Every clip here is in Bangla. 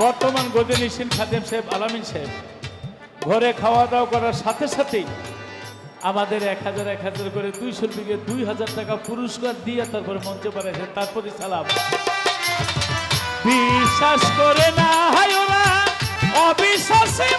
বর্তমান গদিনিসীন খাদেম সাহেব আলামিন সাহেব ঘরে খাওয়া দাওয়া করার সাথে সাথেই আমাদের 1000 করে 200 বিঘে 2000 টাকা পুরস্কার দিয়ে তারপরে মঞ্চে বাড়াইছেন। তারপরে সালাম। বিশ্বাস করে না হয় ওরা অবিশ্বাসে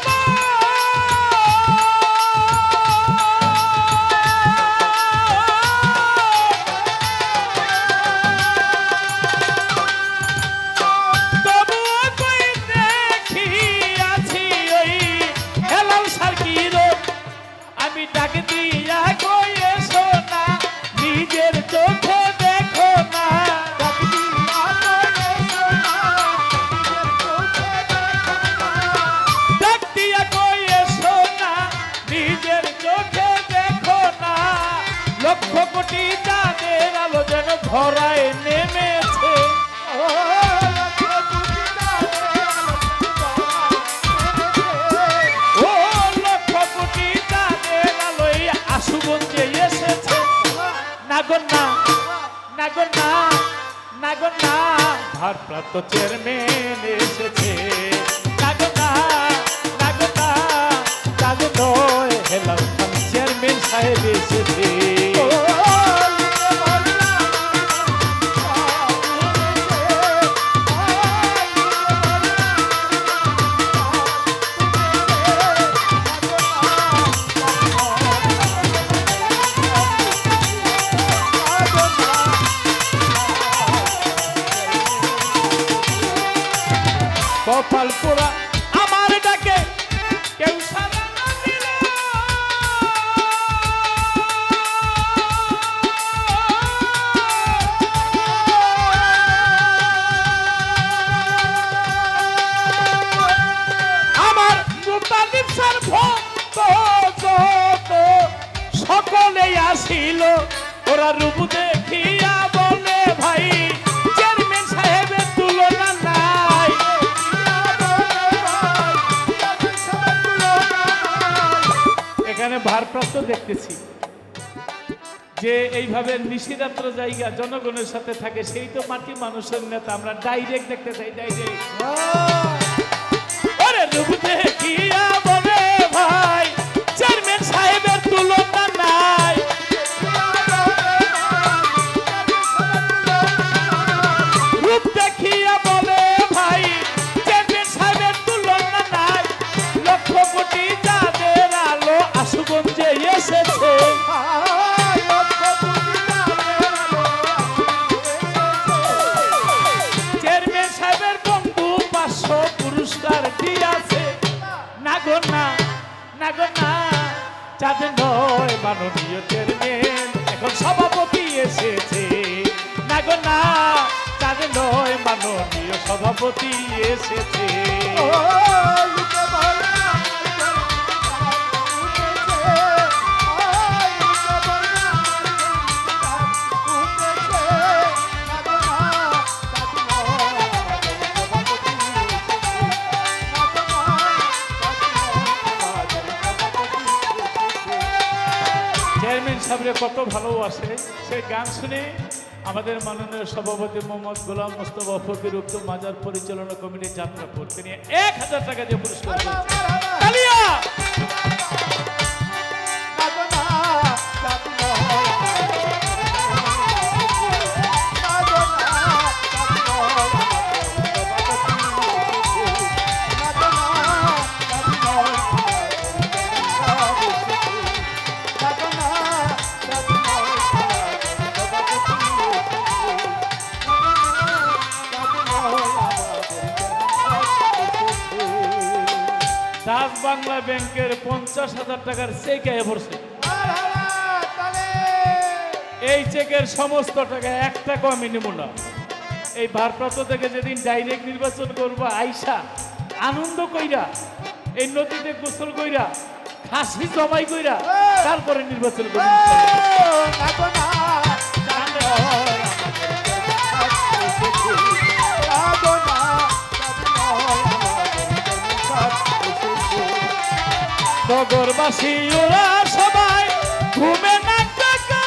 ধরায় নেমেছে। ও লক্ষ কোটি চাঁদের আলোয় আশুগঞ্জে এসেছে। নাগন্না নাগন্না নাগন্না ভারপ্রাপ্ত চেয়ারম্যান এসেছে। নাগন্না নাগন্না নাগন্নয় হেলাল খান চেয়ারম্যান সাহেব এসেছে। কপাল পোড়া আমার ডাকে কেউ সাড়া না দিল। আমার মুতালিব স্যার ভক্ত যত সকলেই আসিল। ওরা রূপ দেখিয়া বলে ভাই চেয়ারম্যান সাহেবের তুলনা নাই। এখানে ভারপ্রাপ্ত দেখতেছি যে এইভাবে নিশিরাত্র জায়গা জনগণের সাথে থাকে, সেই তো মাটি মানুষের নেতা। আমরা ডাইরেক্ট দেখতে চাই, ডাইরেক্ট। আরে রূপ দেখিয়া বলে ভাই চেয়ারম্যান সাহেবের তুলনা নাই। রূপ দেখিয়া বলে ভাই চেয়ারম্যান সাহেবের তুলনা নাই। লক্ষ কোটি চাঁদের আলো আশুগঞ্জে এসেছে। চেয়ারম্যান সাহেবের বন্ধু 500 পুরস্কার দিয়েছে। নাগন্না নাগন্না চাঁদের নয় মাননীয় চেয়ারম্যান এখন সভাপতি এসেছে। নাগন্না চাঁদের নয় মাননীয় সভাপতি এসেছে। চেয়ারম্যান সাহেবরে কত ভালোবাসে সেই গান শুনে আমাদের মাননীয় সভাপতি মোহাম্মদ গোলাম মোস্তফা ফকির উক্ত মাজার পরিচালনা কমিটির যাত্রাপুর তিনি 1000 টাকা দিয়ে পুরস্কার ডাচ বাংলা ব্যাংকের 50,000 টাকার চেক এ পড়ছে। এই চেকের সমস্ত টাকা 1 টাকাও আমি নেব না। এই ভারপ্রাপ্ত থেকে যেদিন ডাইরেক্ট নির্বাচন করবো আইসা আনন্দ কইরা এই নদীতে গোসল কইরা খাসি জবাই কইরা তারপরে নির্বাচন করবো। নগরবাসী ওরা সবাই ঘুমে না টাকা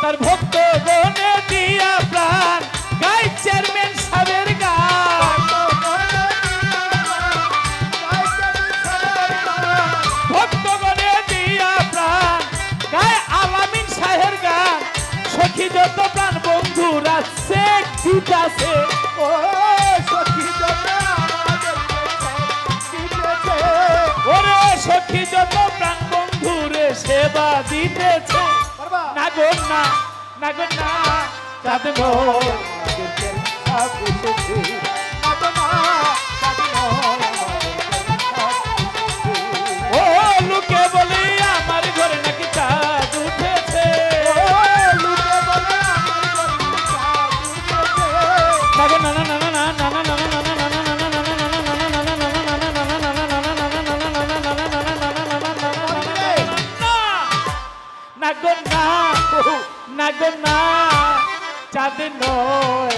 তার ভক্ত গনে দিয়া প্রাণ গাই চেয়ারম্যান সাহেবের গান ভক্ত গনে দিয়া প্রাণ গাই আলামিন সাহেবের গান সখী যত প্রাণ বন্ধুরা সে দিতাছে ও সখী যত আমাদের দিতেছে ওরে সখী যত প্রাণ বন্ধুরে সেবা দিতেছে পারবা না গো না না গো না চাঁদ নয় আমাদেরকে সাকুতেছে আদমা সাধনা ও লোকে বলে আমার ঘরে নাকি চাঁদ উঠেছে লুকে বলে আমার সাকুতেছে না গো না না না না না না না না না গো না না গো না চাঁদ নয়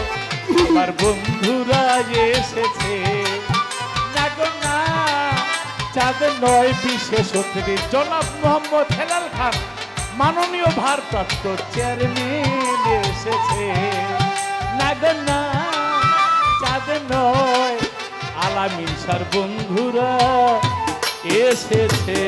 আমার বন্ধুরা এসেছে না গো না চাঁদ নয় বিশেষ অতিথি জনাব মোহাম্মদ হেলাল খান মাননীয় ভারপ্রাপ্ত চেয়ারম্যান এসেছে না গো না চাঁদ নয় আলামিন স্যার বন্ধুরা এসেছে